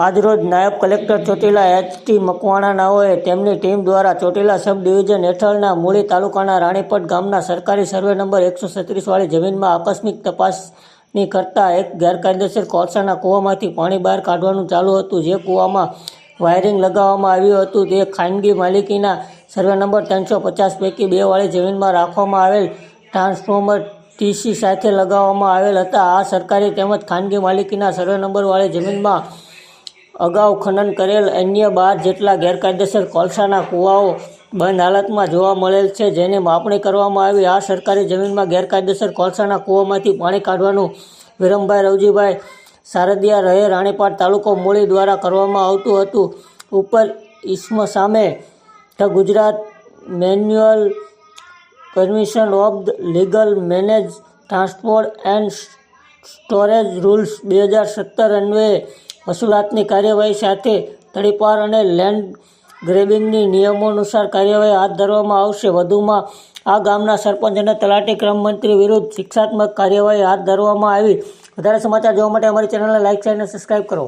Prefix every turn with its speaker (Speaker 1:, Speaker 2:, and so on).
Speaker 1: આજરોજ નાયબ કલેક્ટર ચોટીલા એચ.ટી. મકવાણા નાઓએ તેમની ટીમ દ્વારા ચોટીલા સબ ડિવિઝન હેઠળના મૂળી તાલુકાના રાણીપટ ગામના સરકારી સર્વે નંબર 136 વાળી જમીનમાં આકસ્મિક તપાસણી કરતા એક ગેરકાયદેસર કોલસાના કૂવામાંથી પાણી બહાર કાઢવાનું ચાલુ હતું. જે કૂવામાં વાયરિંગ લગાવવામાં આવ્યું હતું તે ખાનગી માલિકીના સર્વે નંબર 350 પૈકી 2 વાળી જમીનમાં રાખવામાં આવેલ ટ્રાન્સફોર્મર ટીસી સાથે લગાવવામાં આવેલ હતા. આ સરકારી તેમજ ખાનગી માલિકીના સર્વે નંબર વાળી જમીનમાં અગાઉ ખનન કરેલ અન્ય 12 જેટલા ગેરકાયદેસર કોલસાના કૂવાઓ બંધ હાલતમાં જોવા મળેલ છે, જેની માપણી કરવામાં આવી. આ સરકારી જમીનમાં ગેરકાયદેસર કોલસાના કૂવામાંથી પાણી કાઢવાનું વિરમભાઈ રવજીભાઈ સારદિયા રહે રાણીપાટ તાલુકો મૂળી દ્વારા કરવામાં આવતું હતું. ઉપર ઇસમ સામે the Gujarat manual permission of legal manage transport and storage rules 2017 અન્વયે વસૂલાતની કાર્યવાહી સાથે તડીપાર અને લેન્ડ ગ્રેબિંગની નિયમોનુસાર કાર્યવાહી હાથ ધરવામાં આવશે. વધુમાં આ ગામના સરપંચ અને તલાટી ક્રમ મંત્રી વિરુદ્ધ શિક્ષાત્મક કાર્યવાહી હાથ ધરવામાં આવી. વધારે સમાચાર જોવા માટે અમારી ચેનલને લાઇક, શેર અને સબસ્ક્રાઇબ કરો.